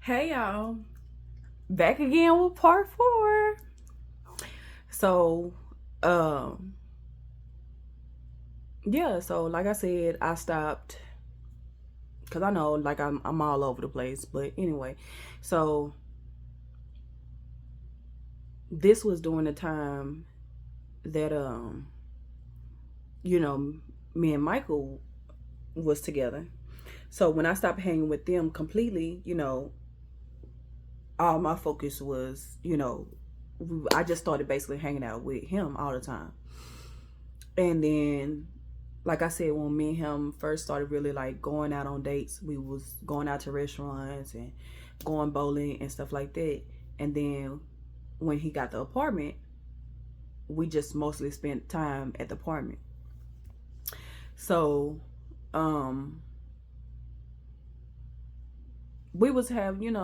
Hey y'all, back again with part four. So, um, yeah. So like I said, I stopped because I know like I'm all over the place. But anyway, so this was during the time that you know, me and Michael was together. So when I stopped hanging with them completely, all my focus was, I just started basically hanging out with him all the time. And then, like I said, when me and him first started really like going out on dates, we was going out to restaurants and going bowling and stuff like that. And then when he got the apartment, we just mostly spent time at the apartment. So, um, we was having,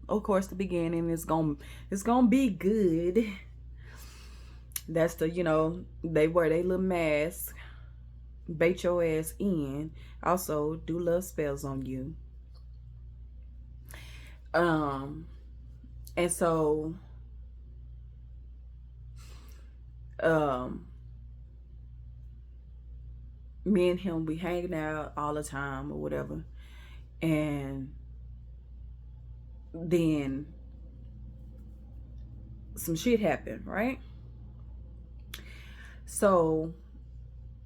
of course, the beginning it's gonna be good. That's they wear their little mask, bait your ass in. Also, do love spells on you. Um, and so, um, me and him we hanging out all the time or whatever, and then some shit happened, right? So,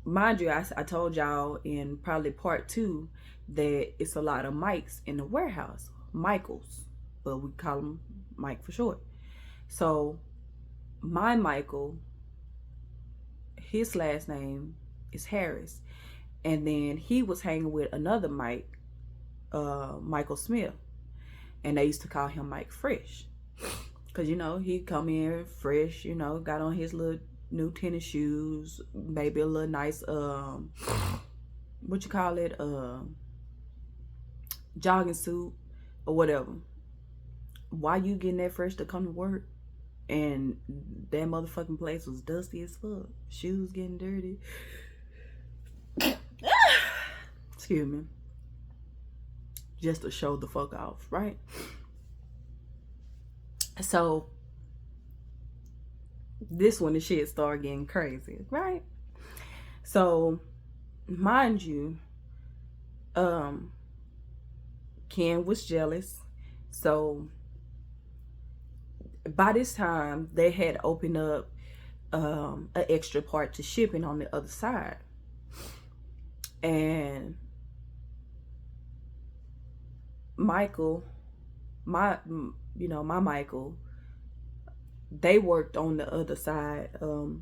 mind you, I told y'all in probably part two that it's a lot of Mikes in the warehouse, Michaels, but we call him Mike for short. So, my Michael, his last name is Harris, and then he was hanging with another Mike, Michael Smith, and they used to call him Mike Fresh, cause he come in fresh, got on his little new tennis shoes, maybe a little nice what you call it, jogging suit or whatever. Why you getting that fresh to come to work? And that motherfucking place was dusty as fuck. Shoes getting dirty. Excuse me. Just to show the fuck off, right? So this when the shit started getting crazy, right? So mind you, Ken was jealous. So by this time they had opened up an extra part to shipping on the other side. And Michael, my Michael, they worked on the other side of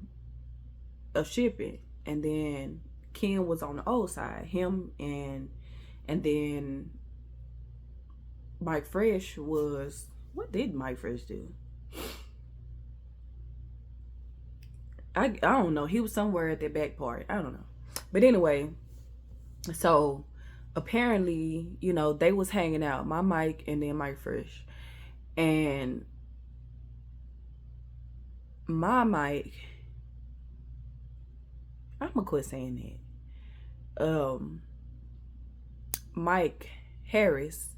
shipping, and then Ken was on the old side, him and then Mike Fresh was, what did Mike Fresh do? I don't know. He was somewhere at the back part. I don't know. But anyway, so apparently, they was hanging out, my Mike and then Mike Fresh. And my Mike, I'm gonna quit saying that. Mike Harris,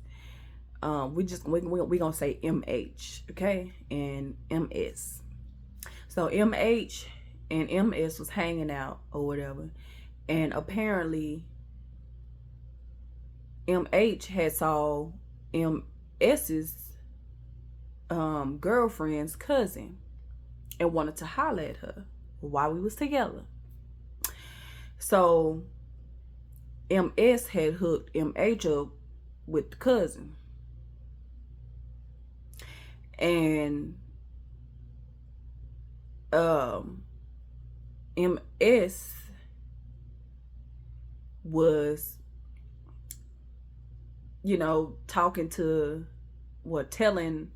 we gonna say MH, okay, and MS. So MH and MS was hanging out or whatever, and apparently MH had saw MS's girlfriend's cousin and wanted to holler at her while we was together. So MS had hooked MH up with the cousin, and MS was talking to, telling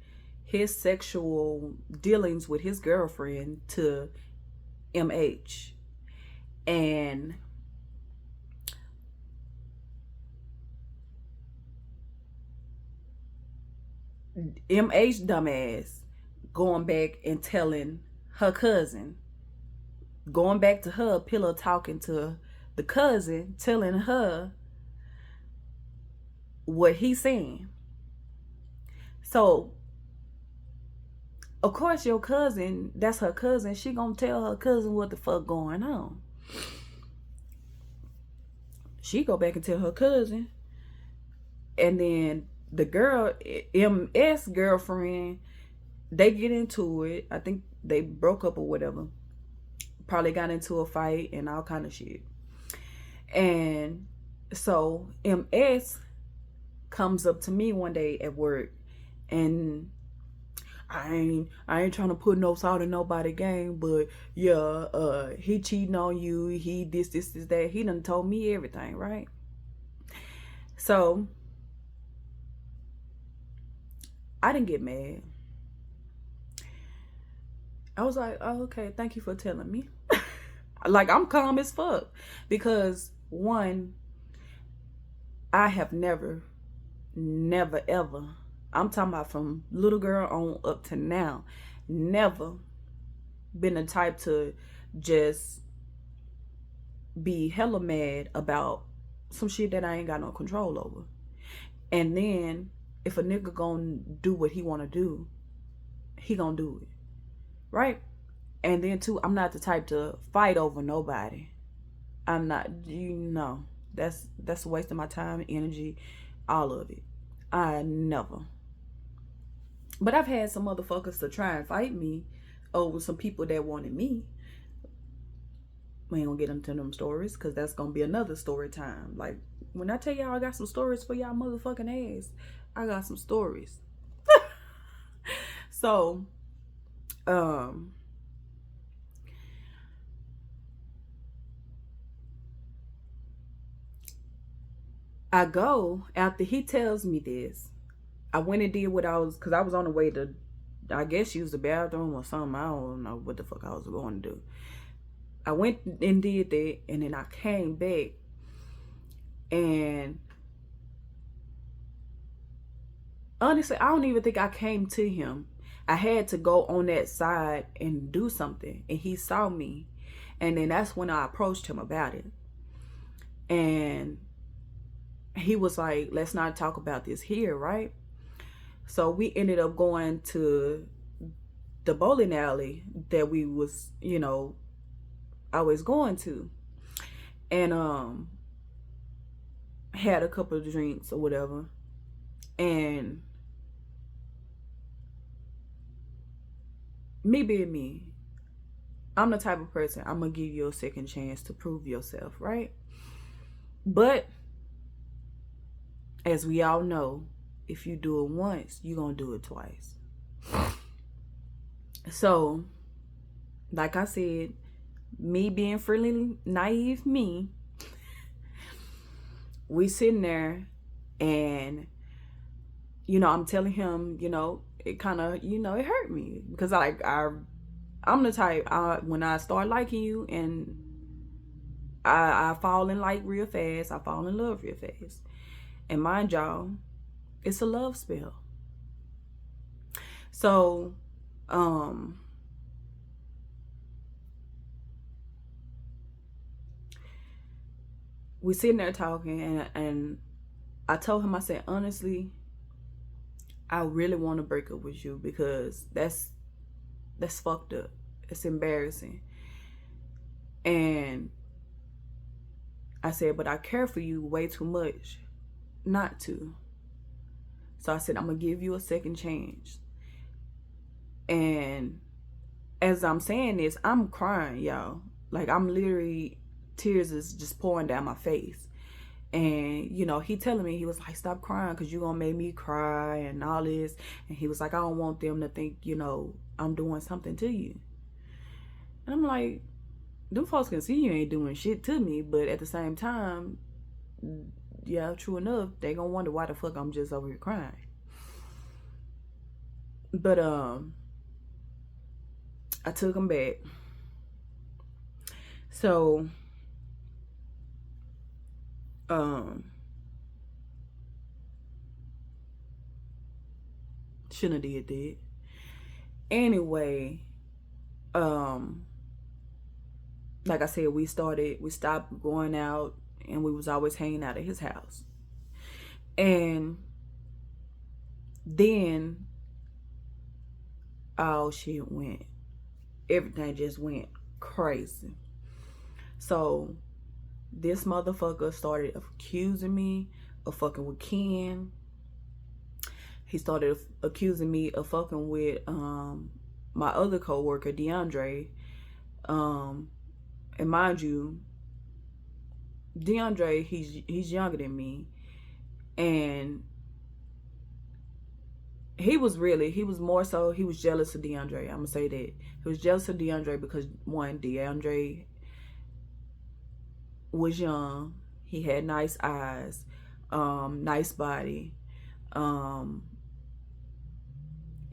his sexual dealings with his girlfriend to MH. And MH dumbass going back and telling her cousin, going back to her pillow, talking to the cousin, telling her what he's saying. So of course your cousin, that's her cousin, she gonna tell her cousin what the fuck going on. She go back and tell her cousin, and then the girl, MS girlfriend, they get into it. I think they broke up or whatever. Probably got into a fight and all kind of shit. And so MS comes up to me one day at work, and I ain't trying to put no salt in nobody game, but yeah, he cheating on you, he this, that. He done told me everything, right? So I didn't get mad. I was like, oh, okay, thank you for telling me. Like, I'm calm as fuck. Because one, I have never, ever, I'm talking about from little girl on up to now, never been the type to just be hella mad about some shit that I ain't got no control over. And then if a nigga gonna do what he wanna do, he gonna do it, right? And then two, I'm not the type to fight over nobody. I'm not, that's a waste of my time, energy, all of it. I never. But I've had some motherfuckers to try and fight me over some people that wanted me. We ain't gonna get into them stories, because that's gonna be another story time. Like, when I tell y'all I got some stories for y'all motherfucking ass, I got some stories. So, I go, after he tells me this, I went and did what I was, because I was on the way to, I guess, use the bathroom or something. I don't know what the fuck I was going to do. I went and did that, and then I came back, and honestly, I don't even think I came to him. I had to go on that side and do something, and he saw me, and then that's when I approached him about it. And he was like, let's not talk about this here, right? So we ended up going to the bowling alley that we was, always going to, and had a couple of drinks or whatever. And me being me, I'm the type of person, I'm gonna give you a second chance to prove yourself, right? But as we all know, if you do it once, you're gonna do it twice. So, like I said, me being freely naive me, we sitting there, and I'm telling him, it kind of, it hurt me, because I'm the type, when I start liking you, and I fall in like real fast, I fall in love real fast. And mind y'all, it's a love spell. So, we sitting there talking, and I told him, I said, honestly, I really want to break up with you, because that's fucked up. It's embarrassing. And I said, but I care for you way too much not to. So I said, I'm gonna give you a second chance. And as I'm saying this, I'm crying, y'all. Like, I'm literally, tears is just pouring down my face. And he telling me, he was like, stop crying, because you're gonna make me cry and all this. And he was like, I don't want them to think I'm doing something to you. And I'm like, them folks can see you ain't doing shit to me, but at the same time, yeah, true enough, they gonna wonder why the fuck I'm just over here crying. But I took him back. So shouldn't have did that. Anyway, like I said, we stopped going out, and we was always hanging out at his house. And then all shit went, everything just went crazy. So this motherfucker started accusing me of fucking with Ken. He started accusing me of fucking with my other coworker, DeAndre. And mind you, DeAndre, he's younger than me, and he was more so, he was jealous of DeAndre. I'm gonna say that he was jealous of DeAndre because, one, DeAndre was young, he had nice eyes, nice body,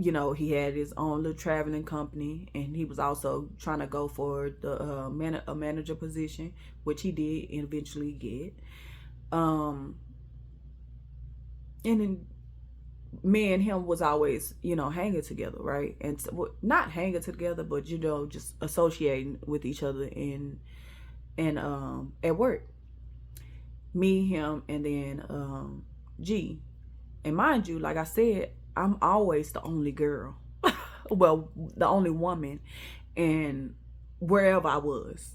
you know, he had his own little traveling company, and he was also trying to go for the a manager position, which he did eventually get. And then me and him was always, you know, hanging together, right? And so, not hanging together, but, you know, just associating with each other at work. Me, him, and then G. And mind you, like I said, I'm always the only girl. Well, the only woman, and wherever I was.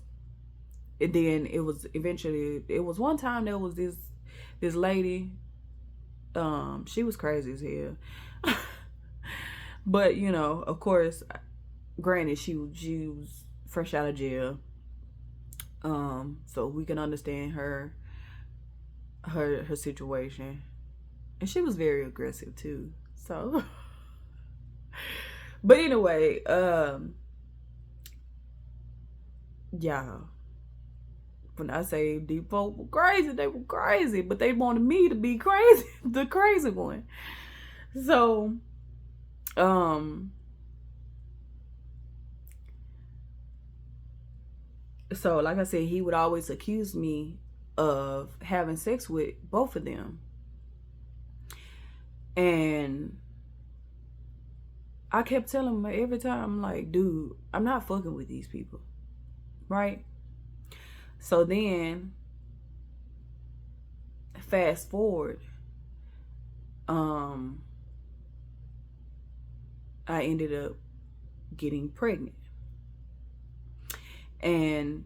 And then it was one time there was this lady. She was crazy as hell. But, you know, of course, granted, she was fresh out of jail. So we can understand her situation. And she was very aggressive too. So but anyway, yeah. When I say these folk were crazy, they were crazy, but they wanted me to be crazy, the crazy one. So, so like I said, he would always accuse me of having sex with both of them. And I kept telling him every time, like, dude, I'm not fucking with these people, right? So then, fast forward, I ended up getting pregnant. And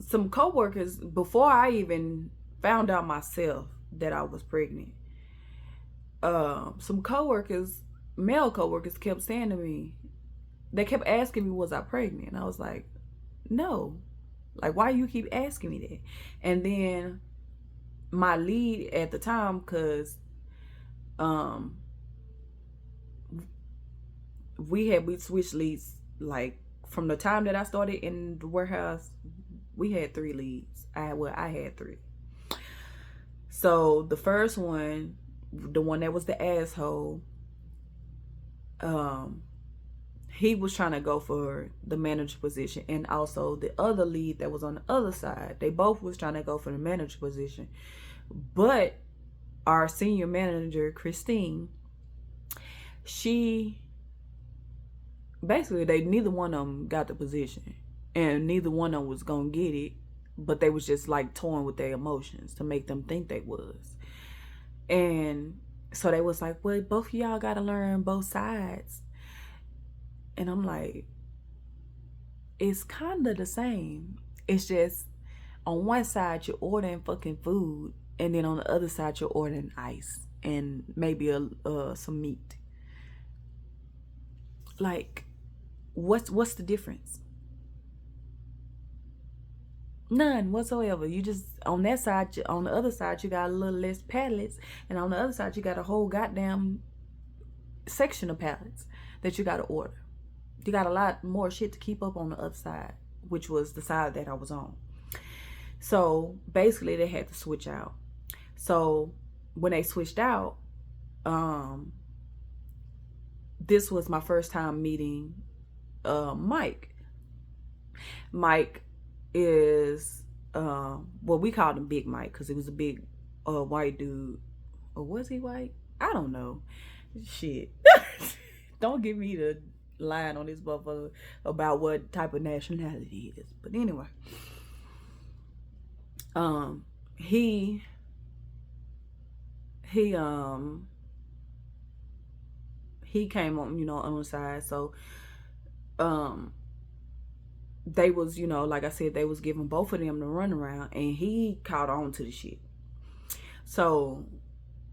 some coworkers, before I even found out myself that I was pregnant, some coworkers, male coworkers, kept saying to me, they kept asking me, was I pregnant? And I was like, no. Like, why you keep asking me that? And then my lead at the time, because we switched leads, like, from the time that I started in the warehouse, we had 3 leads. I had 3. So the first one, the one that was the asshole, he was trying to go for the manager position, and also the other lead that was on the other side, they both was trying to go for the manager position. But our senior manager, Christine, she basically, neither one of them got the position, and neither one of them was gonna get it, but they was just like torn with their emotions to make them think they was. And so they was like, well, both of y'all gotta learn both sides. And I'm like, it's kind of the same. It's just on one side you're ordering fucking food, and then on the other side you're ordering ice and maybe some meat. Like, what's the difference? None whatsoever. You just, on that side, on the other side, you got a little less pallets, and on the other side, you got a whole goddamn section of pallets that you got to order. You got a lot more shit to keep up on the other side, which was the side that I was on. So basically, they had to switch out. So when they switched out, this was my first time meeting Mike. Mike is, well, we called him Big Mike because he was a big white dude. Or was he white? I don't know. Shit. Don't give me the line on this motherfucker about what type of nationality he is. But anyway, he he came on, on the side. So they was, like I said, they was giving both of them the runaround, and he caught on to the shit. So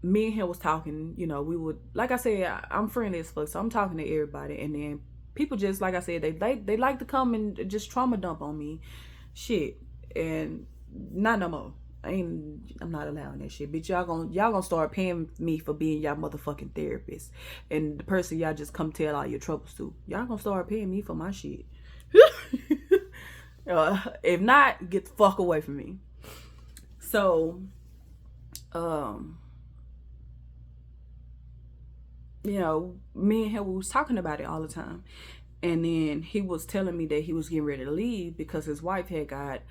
me and him was talking, we would, like I said, I'm friendly as fuck, so I'm talking to everybody, and then people just, like I said, they like to come and just trauma dump on me, shit, and not no more. I'm not allowing that shit, bitch. Y'all gonna start paying me for being y'all motherfucking therapist, and the person y'all just come tell all your troubles to. Y'all gonna start paying me for my shit. If not, get the fuck away from me. So, me and him was talking about it all the time, and then he was telling me that he was getting ready to leave because his wife had got,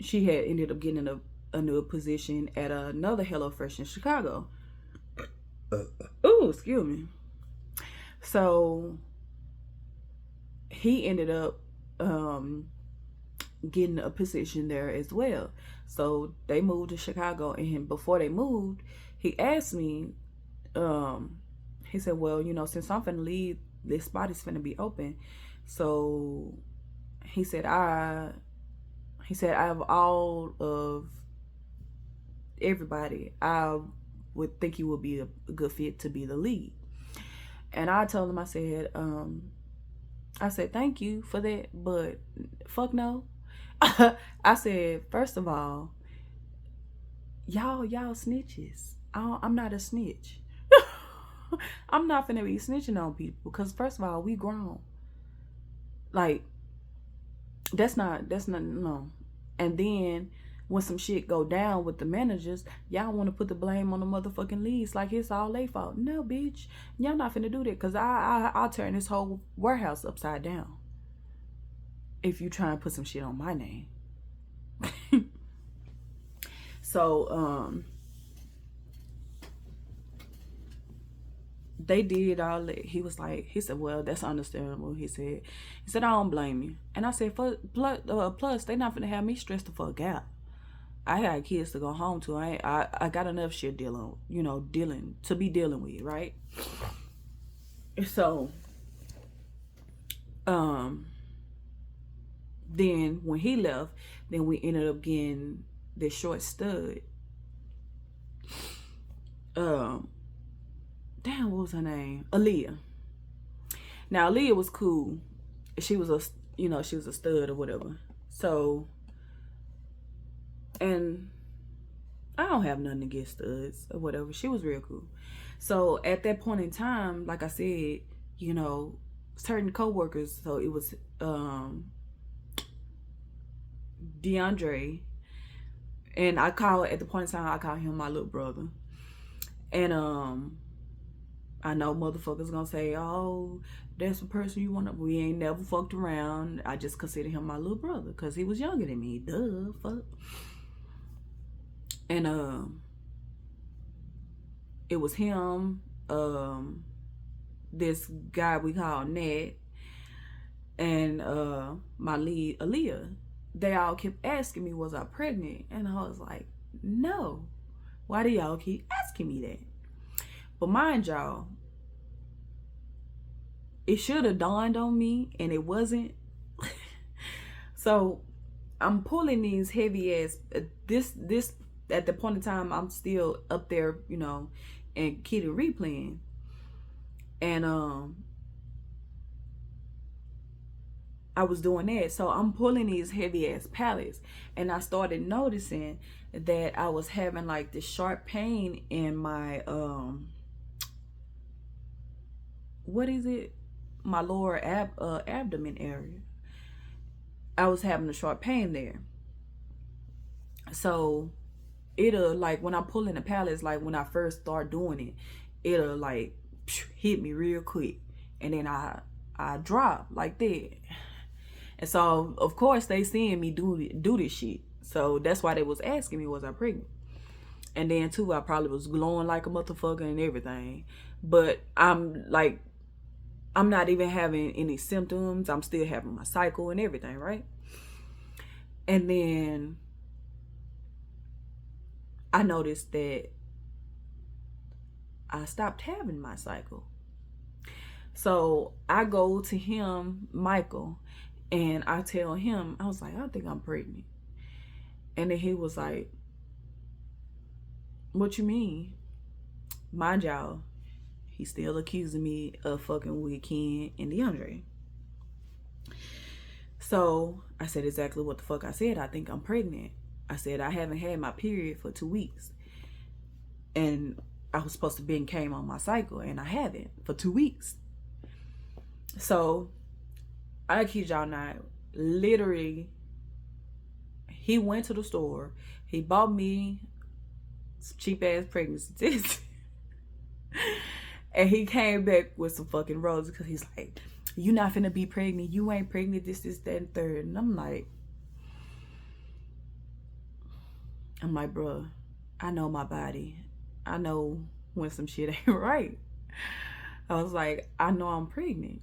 she had ended up getting a new position at another HelloFresh in Chicago. Ooh, excuse me. So he ended up getting a position there as well. So they moved to Chicago, and before they moved, he asked me, he said, well, since I'm finna leave, this spot is finna be open. So he said, out of all of everybody, I would think you would be a good fit to be the lead. And I told him, I said, thank you for that, but fuck no. I said, first of all, y'all snitches. I'm not a snitch. I'm not finna be snitching on people, because first of all, we grown. Like, that's not no. And then when some shit go down with the managers, y'all want to put the blame on the motherfucking leads like it's all their fault. No, bitch, y'all not finna do that, because I'll turn this whole warehouse upside down if you try and put some shit on my name. So they did all that. He said, well, that's understandable. He said, I don't blame you. And I said, plus they not finna have me stressed the fuck out. I had kids to go home to. I got enough shit dealing with, right? So then when he left, then we ended up getting this short stud. Damn, what was her name? Aaliyah. Now Aaliyah was cool. She was a stud or whatever. So, and I don't have nothing against studs or whatever. She was real cool. So at that point in time, like I said, certain coworkers. So it was DeAndre, and at the point in time I call him my little brother. And I know motherfuckers gonna say, oh, that's the person you want to. We ain't never fucked around. I just consider him my little brother because he was younger than me. Duh, fuck. And it was him, this guy we call Ned, and my lead, Aaliyah. They all kept asking me, was I pregnant? And I was like, no. Why do y'all keep asking me that? But mind y'all, it should have dawned on me, and it wasn't. So I'm pulling these heavy ass, this at the point in time, I'm still up there, and Kid and replaying. And I was doing that. So I'm pulling these heavy ass pallets, and I started noticing that I was having like this sharp pain in my what is it? My lower abdomen area. I was having a sharp pain there. So it'll, like, when I pull in the pallets, like when I first start doing it, it'll like hit me real quick, and then I drop like that. And so of course they seeing me do this shit. So that's why they was asking me, was I pregnant? And then too, I probably was glowing like a motherfucker and everything. But I'm not even having any symptoms. I'm still having my cycle and everything, right? And then I noticed that I stopped having my cycle. So I go to him, Michael, and I tell him, I was like, I think I'm pregnant. And then he was like, what you mean? Mind y'all, he's still accusing me of fucking with Ken and DeAndre. So I said exactly what the fuck I said. I think I'm pregnant. I said I haven't had my period for 2 weeks. And I was supposed to came on my cycle, and I haven't for 2 weeks. So I kid y'all not, literally, he went to the store. He bought me some cheap ass pregnancy tests. And he came back with some fucking roses because he's like, you not finna be pregnant. You ain't pregnant. This, that, and third. And I'm like, bruh, I know my body. I know when some shit ain't right. I was like, I know I'm pregnant.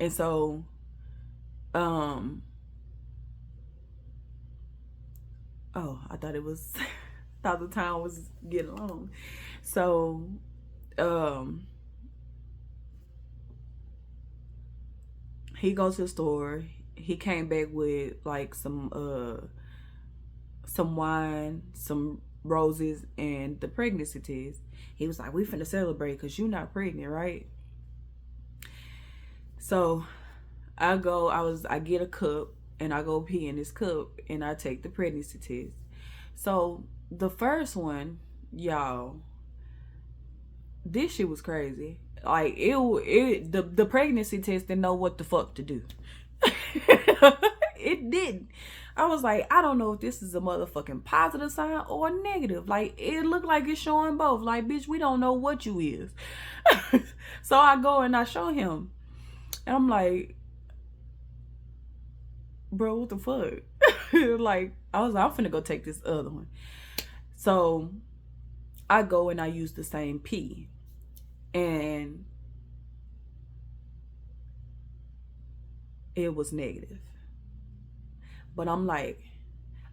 And so, oh, I thought it was, thought the time was getting long. So, he goes to the store. He came back with like some wine, some roses, and the pregnancy test. He was like, we finna celebrate because you're not pregnant, right? So I get a cup and I go pee in this cup and I take the pregnancy test. So the first one, y'all, this shit was crazy. Like the pregnancy test didn't know what the fuck to do. It didn't. I was like, I don't know if this is a motherfucking positive sign or a negative. Like, it looked like it's showing both. Like, bitch, we don't know what you is. So I go and I show him. And I'm like, bro, what the fuck? Like, I was like, I'm finna go take this other one. So I go and I use the same pee. And it was negative. But I'm like,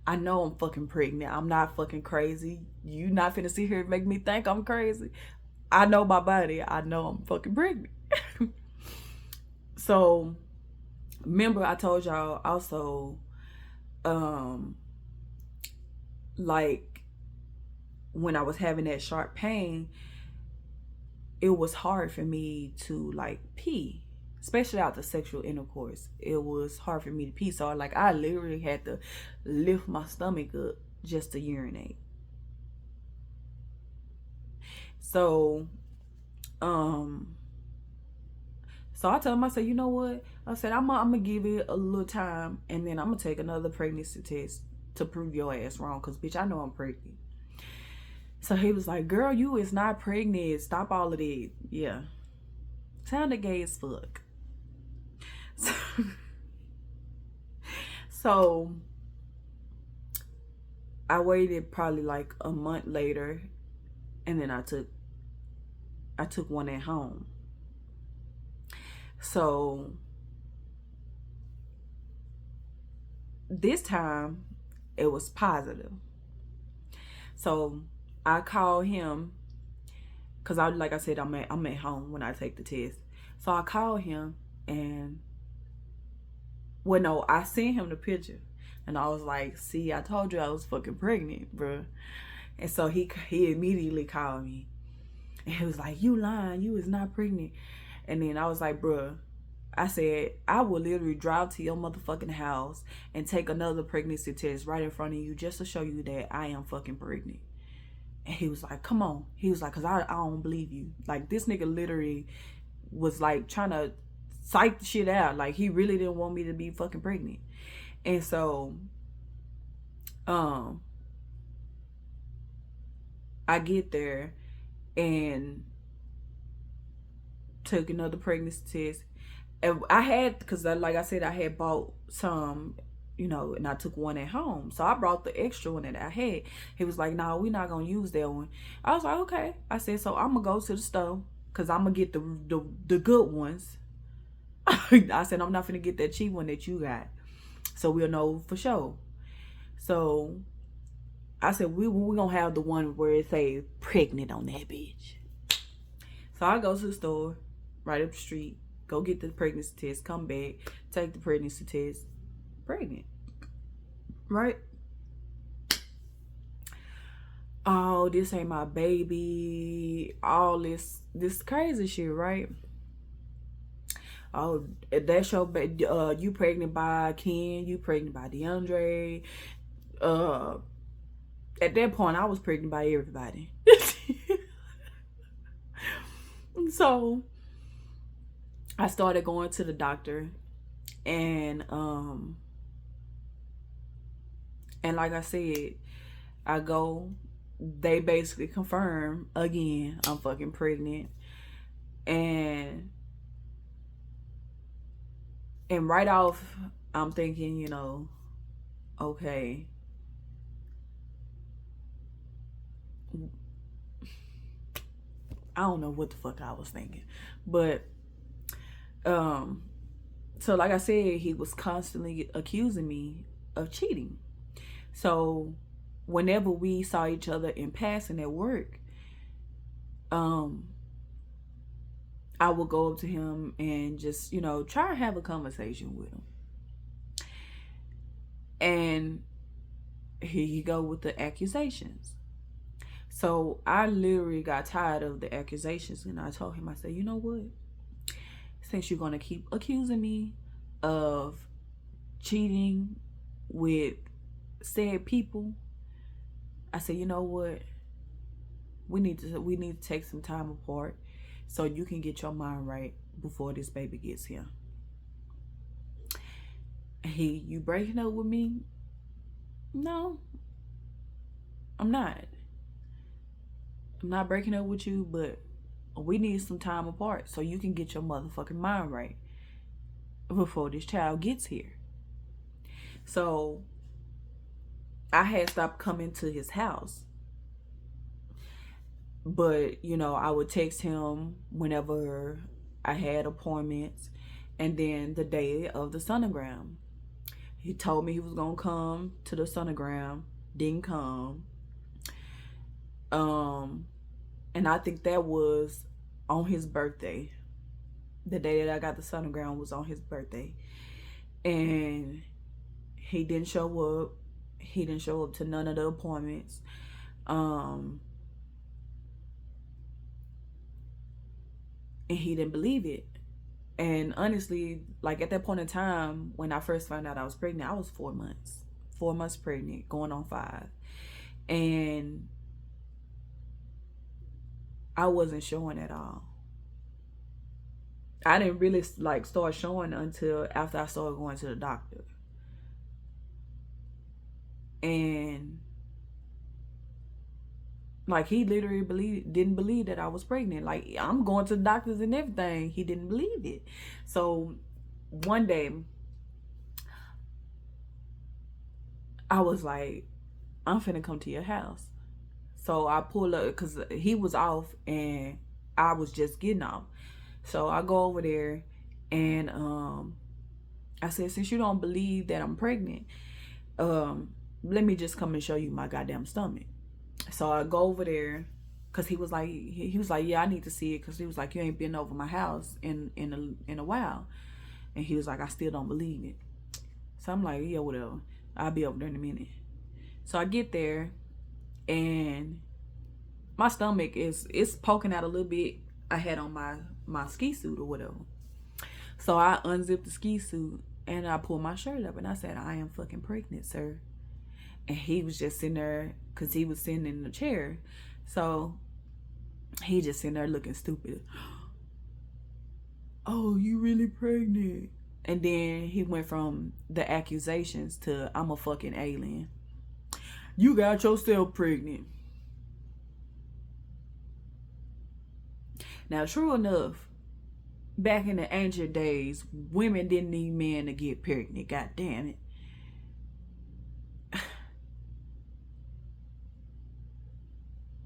I know I'm fucking pregnant. I'm not fucking crazy. You not finna sit here and make me think I'm crazy. I know my body. I know I'm fucking pregnant. So, remember I told y'all also, like, when I was having that sharp pain, it was hard for me to like pee, especially after sexual intercourse. It was hard for me to pee, so like I literally had to lift my stomach up just to urinate. So I told him, I said, you know what? I said, I'm gonna give it a little time, and then I'm gonna take another pregnancy test to prove your ass wrong, because bitch, I know I'm pregnant. So he was like, girl, you is not pregnant. Stop all of that. Yeah. Sounded gay as fuck. So I waited probably like a month later, and then I took one at home. So this time it was positive. So I called him, because like I said, I'm at home when I take the test. So I called him, and well, no, I sent him the picture, and I was like, see, I told you I was fucking pregnant, bro. And so he immediately called me, and he was like, you lying, you is not pregnant. And then I was like, bro, I said, I will literally drive to your motherfucking house and take another pregnancy test right in front of you just to show you that I am fucking pregnant. And he was like, come on. He was like, because I don't believe you. Like, this nigga literally was like trying to psych the shit out. Like, he really didn't want me to be fucking pregnant. And so I get there and took another pregnancy test. And I had, because like I said, I had bought some, you know, and I took one at home. So I brought the extra one that I had. He was like, no, we're not going to use that one. I was like, okay. I said, so I'm going to go to the store, because I'm going to get the good ones. I said, I'm not going to get that cheap one that you got, so we'll know for sure. So I said, we're going to have the one where it say pregnant on that bitch. So I go to the store right up the street, go get the pregnancy test, come back, take the pregnancy test, pregnant. Right? Oh, this ain't my baby. All this crazy shit, right? Oh, that's your baby. You pregnant by Ken, you pregnant by DeAndre. At that point I was pregnant by everybody. So I started going to the doctor, and like I said, I go, they basically confirm again I'm fucking pregnant. And right off I'm thinking, you know, okay, I don't know what the fuck I was thinking. But so like I said, he was constantly accusing me of cheating. So whenever we saw each other in passing at work, I would go up to him and just, you know, try and have a conversation with him. And here you go with the accusations. So I literally got tired of the accusations, and I told him, I said, you know what? Since you're going to keep accusing me of cheating with said people, I said, you know what? We need to take some time apart so you can get your mind right before this baby gets here. You breaking up with me? No, I'm not. I'm not breaking up with you, but we need some time apart so you can get your motherfucking mind right before this child gets here. So I had stopped coming to his house. But, you know, I would text him whenever I had appointments. And then the day of the sonogram, he told me he was going to come to the sonogram. Didn't come. And I think that was on his birthday. The day that I got the sonogram was on his birthday. And he didn't show up. He didn't show up to none of the appointments. And he didn't believe it. And honestly, like at that point in time, when I first found out I was pregnant, I was 4 months. 4 months pregnant, going on 5. And I wasn't showing at all. I didn't really like start showing until after I started going to the doctor. And like he literally didn't believe that I was pregnant. Like I'm going to the doctors and everything. He didn't believe it. So one day I was like, I'm finna come to your house. So I pull up because he was off and I was just getting off. So I go over there and I said, since you don't believe that I'm pregnant, let me just come and show you my goddamn stomach. So I go over there because he was like, yeah, I need to see it, because he was like, you ain't been over my house in a while. And he was like, I still don't believe it. So I'm like, yeah, whatever. I'll be over there in a minute. So I get there and my stomach it's poking out a little bit. I had on my ski suit or whatever. So I unzipped the ski suit and I pulled my shirt up and I said, I am fucking pregnant, sir. And he was just sitting there because he was sitting in the chair. So he just sitting there looking stupid. Oh, you really pregnant? And then he went from the accusations to, I'm a fucking alien. You got yourself pregnant. Now, true enough, back in the ancient days, women didn't need men to get pregnant. God damn it.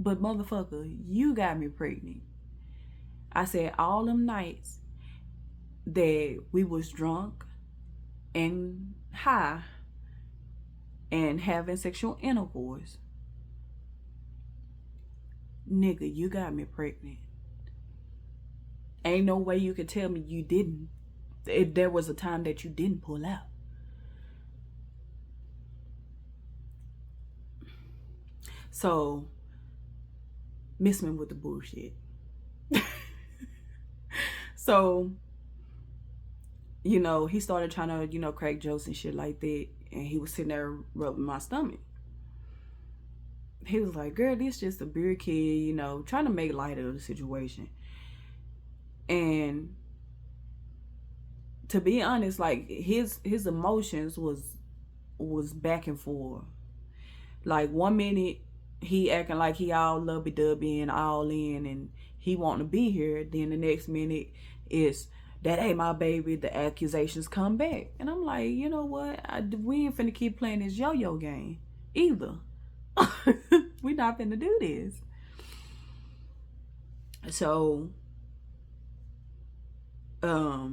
But motherfucker, you got me pregnant. I said all them nights that we was drunk and high and having sexual intercourse, nigga, you got me pregnant. Ain't no way you could tell me you didn't. There was a time that you didn't pull out. So, miss me with the bullshit. So, you know, he started trying to, you know, crack jokes and shit like that. And he was sitting there rubbing my stomach. He was like, girl, this just a beer kid, you know, trying to make light of the situation. And to be honest, like his emotions was back and forth. Like 1 minute he acting like he all lovey dovey and all in and he wanting to be here. Then the next minute is that ain't my baby. The accusations come back. And I'm like, you know what? We ain't finna keep playing this yo-yo game either. We not finna do this. So, I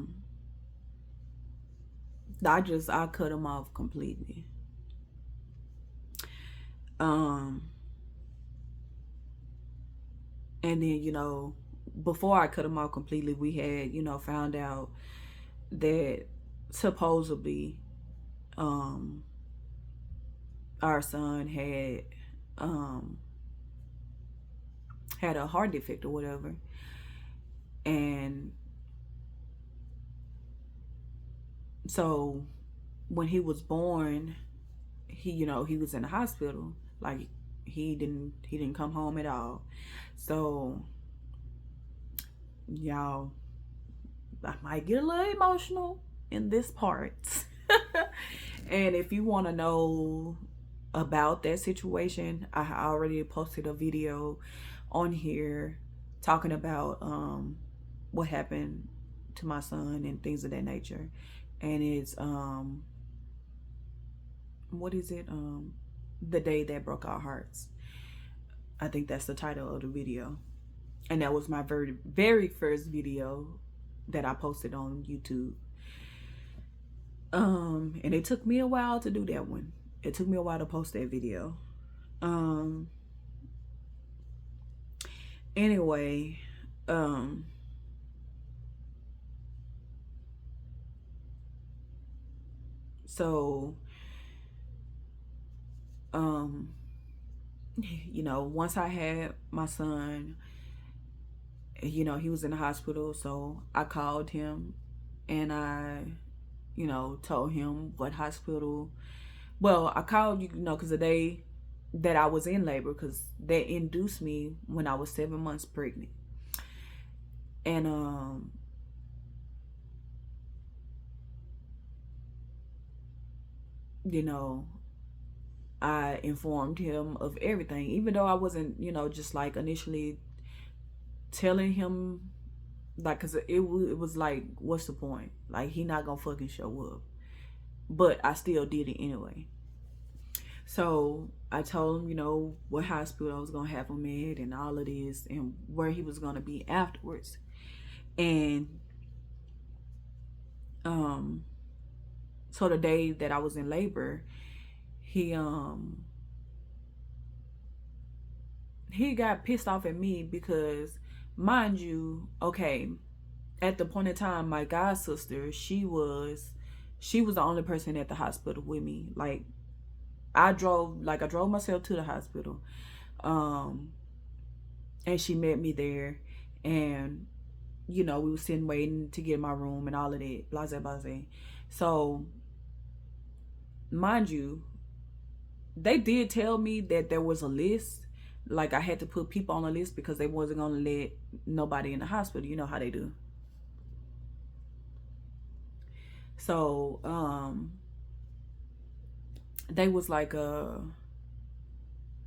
cut him off completely. And then, you know, before I cut him off completely, we had, you know, found out that supposedly, our son had a heart defect or whatever. And so when he was born, he was in the hospital. Like he didn't come home at all. So y'all, I might get a little emotional in this part. And if you want to know about that situation, I already posted a video on here talking about what happened to my son and things of that nature. And it's what is it? The Day That Broke Our Hearts. I think that's the title of the video. And that was my very first video that I posted on YouTube. And it took me a while to do that one. It took me a while to post that video. Anyway, so you know, once I had my son, you know, he was in the hospital, so I called him and I, you know, told him what hospital. Well, I called, you know, because the day that I was in labor, because they induced me when I was 7 months pregnant. And you know, I informed him of everything, even though I wasn't, you know, just like initially telling him, like, because it was like, what's the point? Like, he not gonna fucking show up. But I still did it anyway. So I told him, you know, what hospital I was gonna have him at and all of this and where he was gonna be afterwards. And so the day that I was in labor, he got pissed off at me because, mind you, okay, at the point in time, my god sister, she was the only person at the hospital with me. Like I drove myself to the hospital, and she met me there, and you know, we were sitting waiting to get in my room and all of that, blase blase. So mind you, they did tell me that there was a list. Like I had to put people on a list because they wasn't gonna let nobody in the hospital. You know how they do. So they was like, you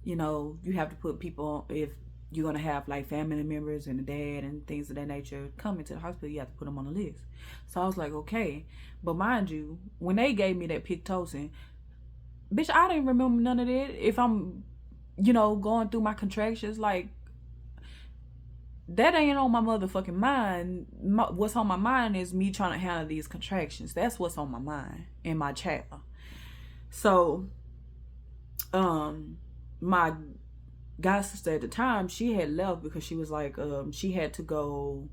know, you have to put people, if you're gonna have like family members and a dad and things of that nature coming to the hospital, you have to put them on the list. So I was like, okay. But mind you, when they gave me that Pitocin, bitch, I didn't remember none of that. If I'm, you know, going through my contractions, like, that ain't on my motherfucking mind. What's on my mind is me trying to handle these contractions. That's what's on my mind and my child. So, my god sister at the time, she had left because she was like, she had to go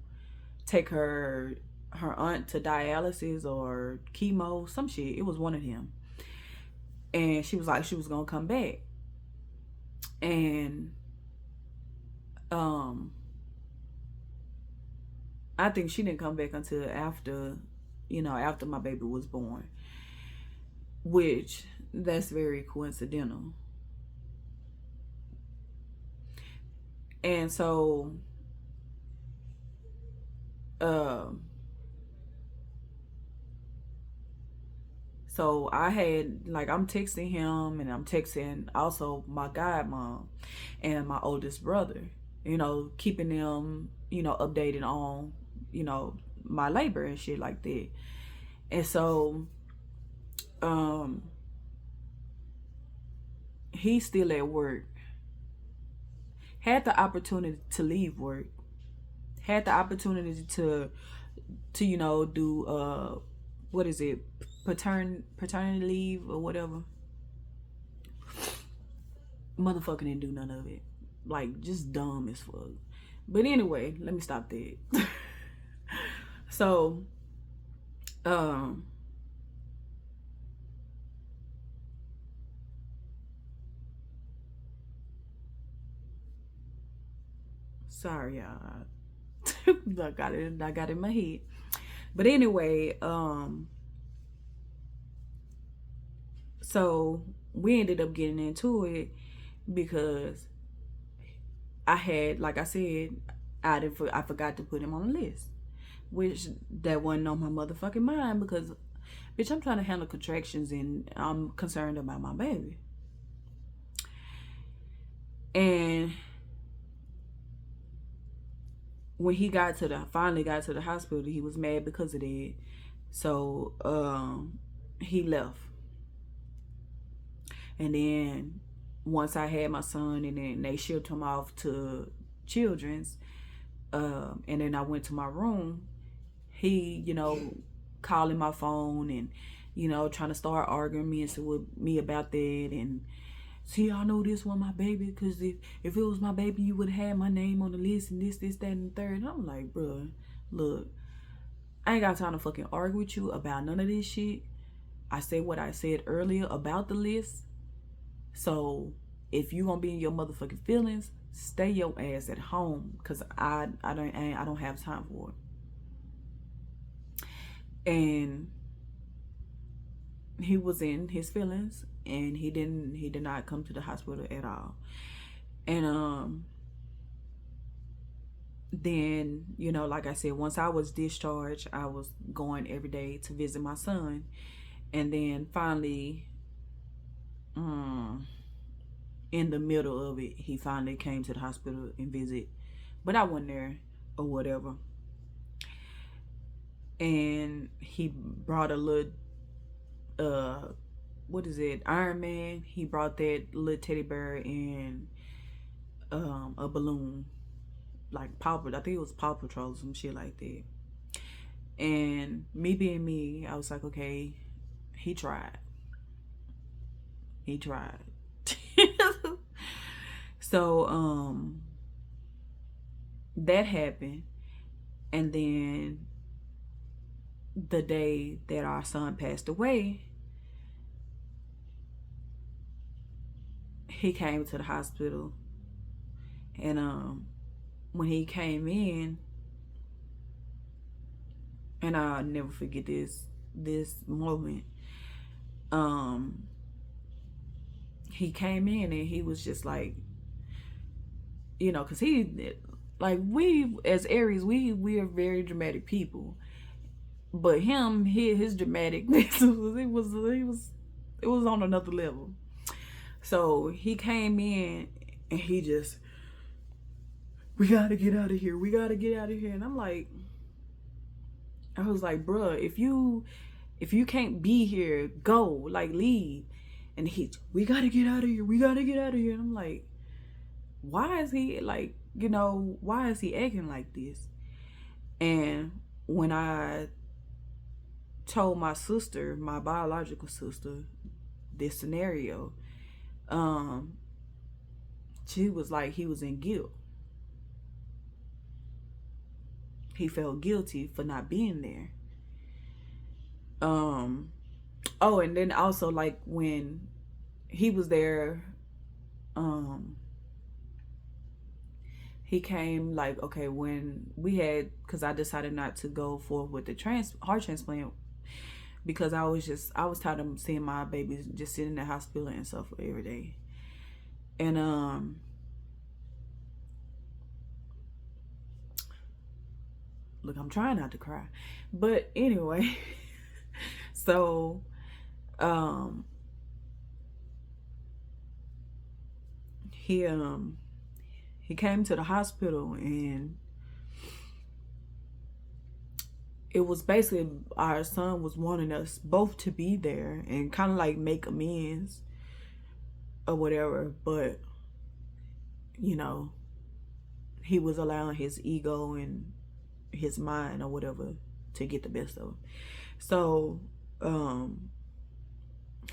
take her aunt to dialysis or chemo, some shit. It was one of them. And she was like she was gonna come back. And I think she didn't come back until after, after my baby was born. Which that's very coincidental. And so so I had, like, I'm texting him and I'm texting also my godmom and my oldest brother, keeping them, updated on, my labor and shit like that. And so he's still at work. Had the opportunity to leave work. Had the opportunity to do what is it? Paternity leave or whatever. Motherfucker didn't do none of it. Like, just dumb as fuck. But anyway, let me stop that. So sorry y'all. I got it in my head. But anyway, so we ended up getting into it because I had, like I said, I forgot to put him on the list, which that wasn't on my motherfucking mind because, bitch, I'm trying to handle contractions and I'm concerned about my baby. And when he finally got to the hospital, he was mad because of that. So he left. And then once I had my son, and then they shipped him off to Children's, and then I went to my room, he, calling my phone and, trying to start arguing with me about that. And see, I know this one my baby, because if it was my baby, you would have had my name on the list and this, that, and the third. And I'm like, bruh, look, I ain't got time to fucking argue with you about none of this shit. I said what I said earlier about the list. So if you gonna be in your motherfucking feelings, stay your ass at home, because I don't have time for it. And he was in his feelings, and he did not come to the hospital at all. And then, like I said, once I was discharged, I was going every day to visit my son. And then finally, in the middle of it, he finally came to the hospital and visit, but I wasn't there or whatever. And he brought a little what is it, Iron Man. He brought that little teddy bear and a balloon, like I think it was Paw Patrol or some shit like that. And me being me, I was like, okay, he tried. So that happened. And then the day that our son passed away, he came to the hospital. And when he came in, and I'll never forget this moment, he came in and he was just like, because he, like, we as Aries, we are very dramatic people, but his dramaticness it was on another level. So he came in and he just, we gotta get out of here, and I was like, bruh, if you can't be here, go, like, leave. And we gotta get out of here, and I'm like, why is he acting like this? And when I told my sister, my biological sister, this scenario, she was like, he was in guilt. he felt guilty for not being there. Oh, and then also, like, when he was there, he came, like, okay, when we had, because I decided not to go forward with the heart transplant, because I was tired of seeing my babies just sitting in the hospital and stuff every day. And look, I'm trying not to cry, but anyway. So he came to the hospital, and it was basically, our son was wanting us both to be there and kind of like make amends or whatever, but you know, he was allowing his ego and his mind or whatever to get the best of him. So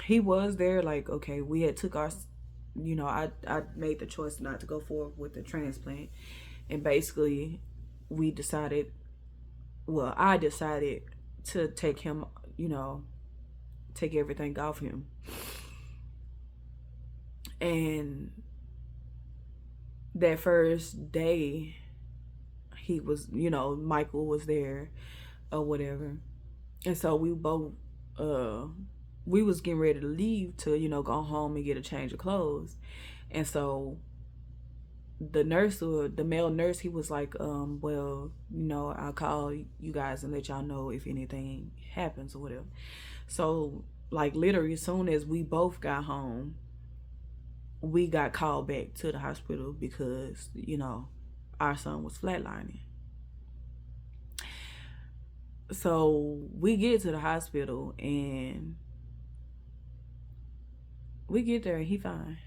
he was there, like, okay, we had took our, you know, I made the choice not to go forward with the transplant, and basically we decided, well, I decided to take him, you know, take everything off him. And that first day, he was, you know, Michael was there or whatever, and so we both we was getting ready to leave to, you know, go home and get a change of clothes. And so the nurse, or the male nurse, he was like, well, you know, I'll call you guys and let y'all know if anything happens or whatever. So, like, literally as soon as we both got home, we got called back to the hospital because, you know, our son was flatlining. So we get to the hospital, and we get there and he fine.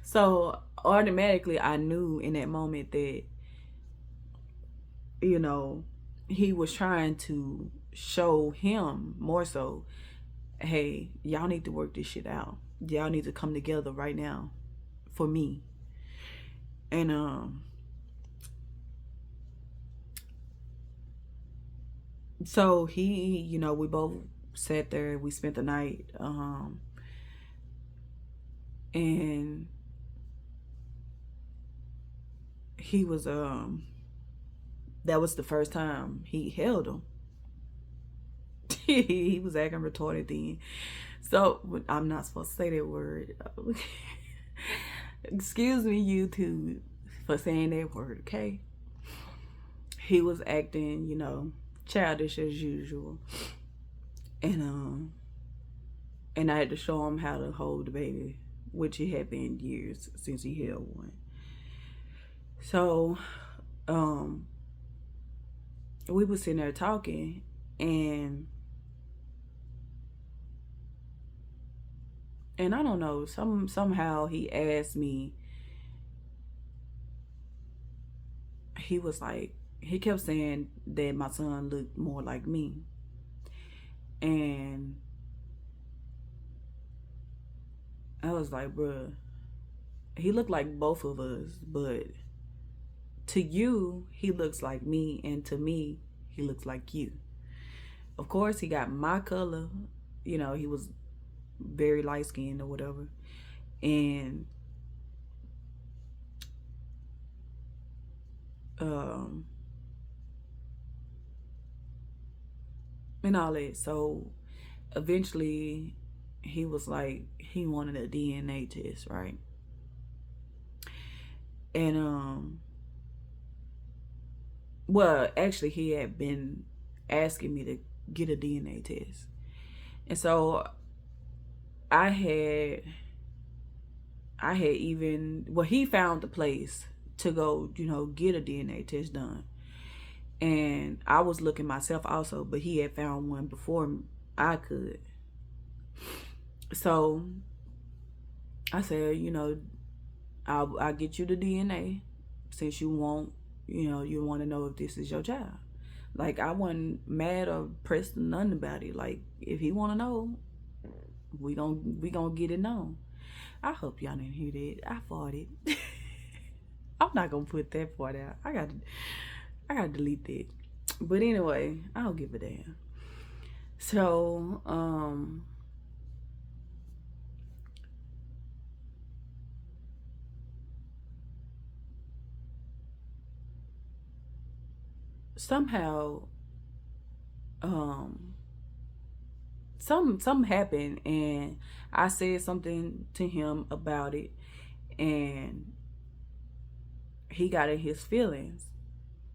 So automatically I knew in that moment that, you know, he was trying to show him more so, hey, y'all need to work this shit out. Y'all need to come together right now for me. And so he, you know, we both sat there, we spent the night, and he was that was the first time he held him. He was acting retarded then. So I'm not supposed to say that word. Excuse me, YouTube, for saying that word, okay? He was acting, you know, childish as usual. And I had to show him how to hold the baby, which it had been years since he held one. So we was sitting there talking, and I don't know, somehow he asked me, he was like, he kept saying that my son looked more like me. And I was like, bruh, he looked like both of us, but to you, he looks like me, and to me, he looks like you. Of course, he got my color, you know, he was very light-skinned or whatever, and all that. So eventually he was like, he wanted a DNA test, right? And well, actually he had been asking me to get a DNA test. And so I had even, well, he found the place to go, you know, get a DNA test done. And I was looking myself also, but he had found one before I could. So I said, you know, I'll get you the DNA, since you want, you know, you want to know if this is your child. Like, I wasn't mad or pressed or nothing about it. Like, if he want to know, we gonna get it known. I hope y'all didn't hear that. I farted. I'm not gonna put that part out. I gotta delete that. But anyway, I don't give a damn. So, somehow, um, something happened, and I said something to him about it, and he got in his feelings,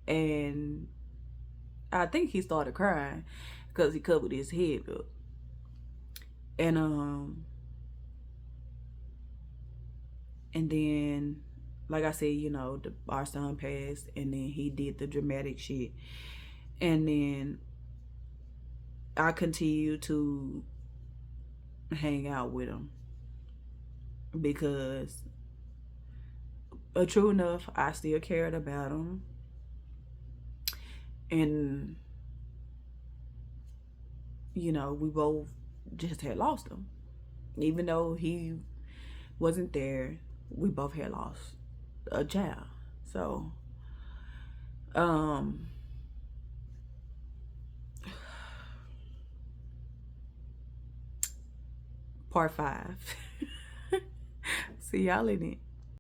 and I think he started crying because he covered his head up. And and then, like I said, our son passed, and then he did the dramatic shit, and then I continued to hang out with him because, true enough, I still cared about him, and we both just had lost him, even though he wasn't there. We both had lost a child. So, part 5. See y'all in it.